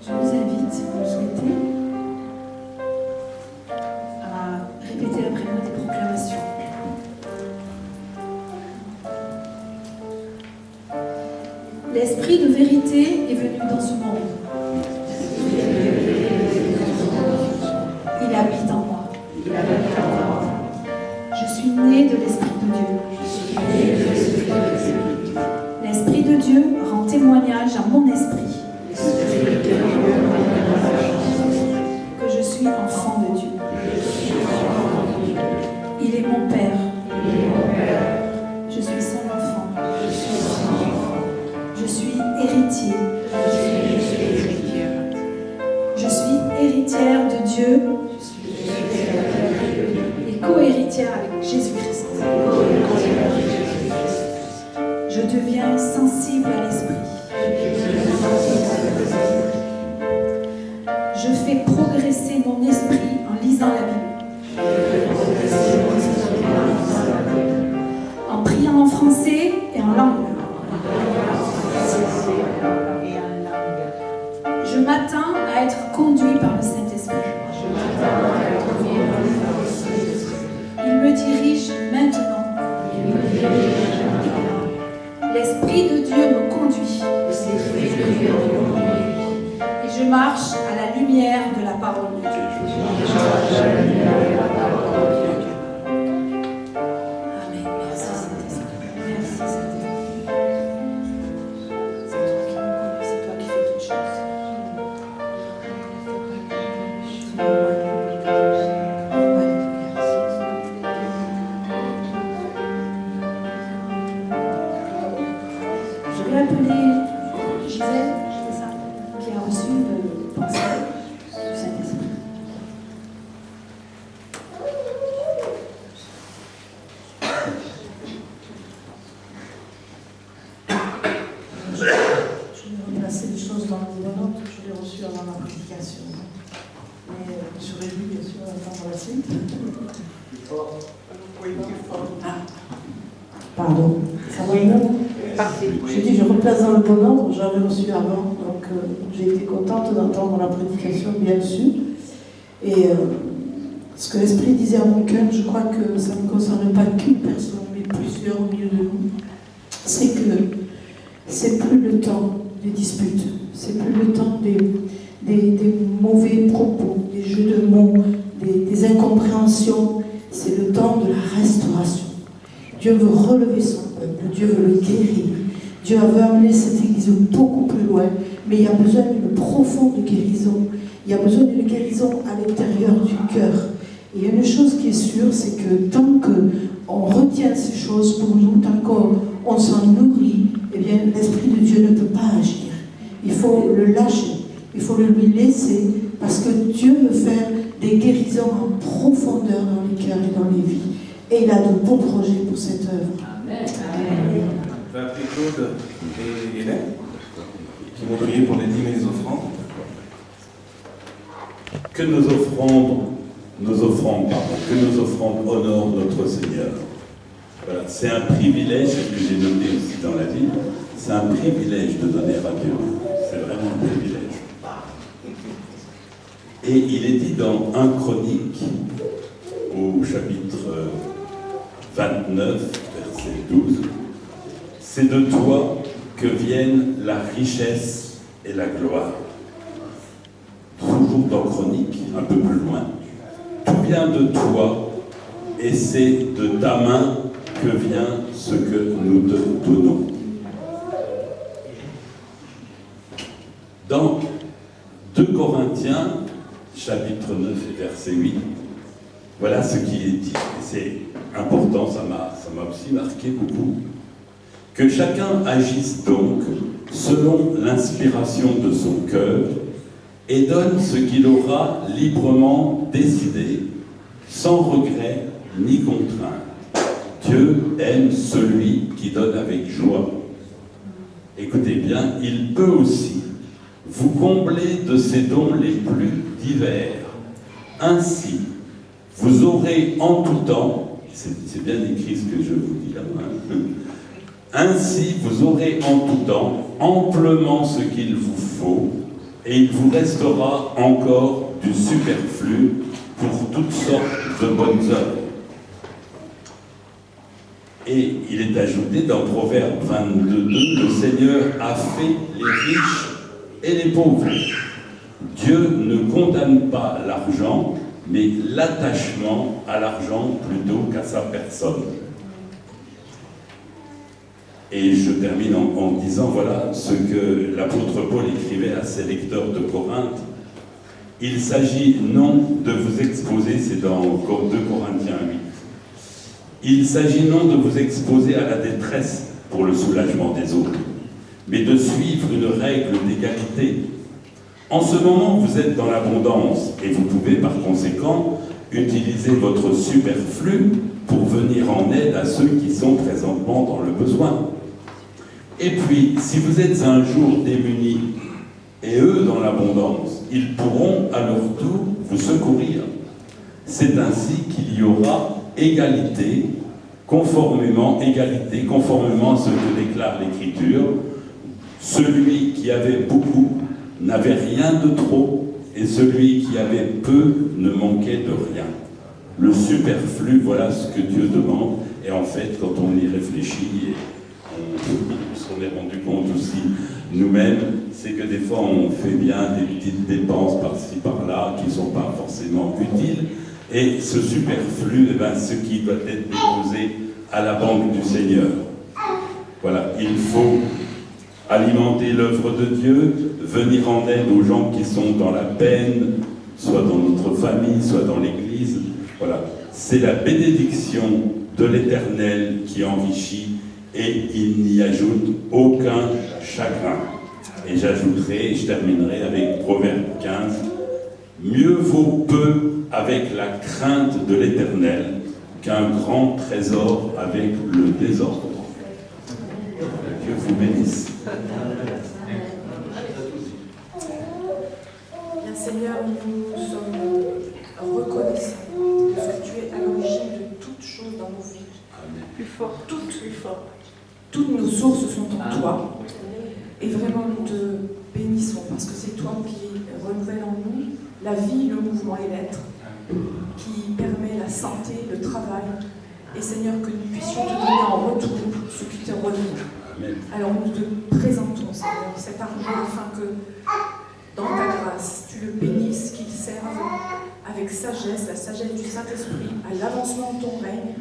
Je vous invite, si vous le souhaitez, à répéter après moi des proclamations. L'esprit de vérité est venu dans ce monde. Il habite en moi. Je suis né de l'Esprit de Dieu. L'Esprit de Dieu rend témoignage à mon esprit que je suis enfant de Dieu. Il est mon Père. Je suis son enfant. Je suis héritier. Je suis héritière de Dieu et co-héritière avec Jésus-Christ. Je deviens sensible à l'esprit. Je fais progresser mon esprit en lisant la Bible. En priant en français et en langue. L'Esprit de Dieu me conduit. Et je marche à la lumière de la parole de Dieu. Amen. Merci Saint-Esprit. Merci Saint-Esprit. C'est toi qui me conduis, c'est toi qui fais toutes choses. Je vais appeler Gisèle, c'est ça, qui a reçu le pensée du Saint-Esprit. Je vais replacer les choses dans le bon ordre. Je l'ai reçu avant la prédication. Mais je me suis réjouie, bien sûr, d'attendre la suite. Pardon. Ça va mieux? Parfait. Je dis, je replace dans le bon ordre. J'avais reçu avant, donc j'ai été contente d'entendre la prédication, bien sûr. Et ce que l'Esprit disait à mon cœur, je crois que ça ne concerne pas qu'une personne, mais plusieurs au milieu de nous. C'est que c'est plus le temps des disputes, c'est plus le temps des mauvais propos, des jeux de mots, des incompréhensions. C'est le temps de la restauration. Dieu veut relever son peuple, Dieu veut le guérir. Dieu veut amener cette église beaucoup plus loin, mais il y a besoin d'une profonde guérison. Il y a besoin d'une guérison à l'intérieur du cœur. Et il y a une chose qui est sûre, c'est que tant qu'on retient ces choses pour nous, tant qu'on s'en nourrit, eh bien, l'Esprit de Dieu ne peut pas agir. Il faut le lâcher, il faut le lui laisser, parce que Dieu veut faire des guérisons en profondeur dans les cœurs et dans les vies. Et il a de bons projets pour cette œuvre. Amen. Je vais appeler Claude et Hélène, qui vont prier pour les dîmes et les offrandes. Que nos offrandes honorent notre Seigneur. Voilà, c'est un privilège, ce que j'ai noté aussi dans la Bible, c'est un privilège de donner à Dieu. C'est vraiment un privilège. Et il est dit dans 1 Chronique, au chapitre 29, verset 12, « C'est de toi que viennent la richesse et la gloire. » Toujours dans Chronique, un peu plus loin, « Tout vient de toi, et c'est de ta main que vient ce que nous te donnons. » Dans 2 Corinthiens, chapitre 9 et verset 8, voilà ce qui est dit. C'est important, ça m'a aussi marqué beaucoup. Que chacun agisse donc selon l'inspiration de son cœur et donne ce qu'il aura librement décidé, sans regret ni contrainte. Dieu aime celui qui donne avec joie. Écoutez bien, il peut aussi vous combler de ses dons les plus divers. Ainsi, vous aurez en tout temps, c'est bien écrit ce que je vous dis là, ainsi vous aurez en tout temps amplement ce qu'il vous faut, et il vous restera encore du superflu pour toutes sortes de bonnes œuvres. Et il est ajouté dans Proverbe 22:2, le Seigneur a fait les riches et les pauvres. Dieu ne condamne pas l'argent, mais l'attachement à l'argent plutôt qu'à sa personne. Et je termine en disant, voilà ce que l'apôtre Paul écrivait à ses lecteurs de Corinthe. Il s'agit non de vous exposer, c'est dans 2 Corinthiens 8, il s'agit non de vous exposer à la détresse pour le soulagement des autres, mais de suivre une règle d'égalité. En ce moment, vous êtes dans l'abondance et vous pouvez par conséquent utiliser votre superflu pour venir en aide à ceux qui sont présentement dans le besoin. Et puis, si vous êtes un jour démunis et eux dans l'abondance, ils pourront à leur tour vous secourir. C'est ainsi qu'il y aura égalité, conformément à ce que déclare l'Écriture. Celui qui avait beaucoup n'avait rien de trop, et celui qui avait peu ne manquait de rien. Le superflu, voilà ce que Dieu demande, et en fait, quand on y réfléchit, on s'en est rendu compte aussi nous-mêmes, c'est que des fois on fait bien des petites dépenses par-ci par-là qui ne sont pas forcément utiles, et ce superflu, ce qui doit être déposé à la banque du Seigneur. Voilà, il faut alimenter l'œuvre de Dieu, venir en aide aux gens qui sont dans la peine, soit dans notre famille, soit dans l'Église. Voilà, c'est la bénédiction de l'Éternel qui enrichit et il n'y ajoute aucun chagrin. Et j'ajouterai, je terminerai avec Proverbe 15, mieux vaut peu avec la crainte de l'Éternel qu'un grand trésor avec le désordre. Que Dieu vous bénisse. Bien, Seigneur, nous sommes reconnaissants parce que tu es à l'origine de toutes choses dans nos vies. Plus fort, toutes plus fort. Toutes nos sources sont en toi. Et vraiment, nous te bénissons parce que c'est toi qui renouvelle en nous la vie, le mouvement et l'être, qui permet la santé, le travail. Et Seigneur, que nous puissions te donner en retour ce qui te revient. Alors nous te présentons, Seigneur, cet argent afin que, dans ta grâce, tu le bénisses, qu'il serve avec sagesse, la sagesse du Saint-Esprit, à l'avancement de ton règne,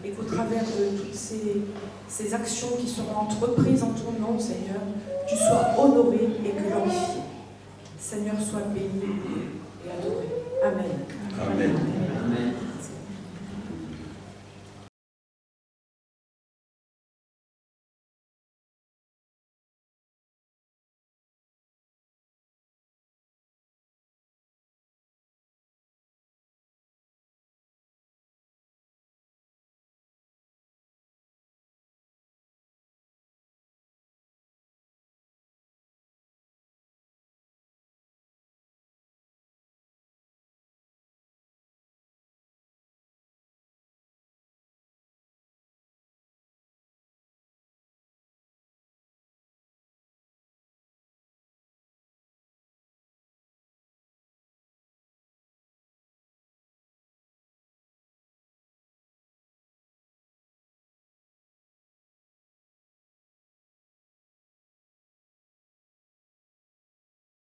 et qu'au travers de toutes ces actions qui seront entreprises en ton nom, Seigneur, tu sois honoré et glorifié. Seigneur, sois béni et adoré. Amen. Amen.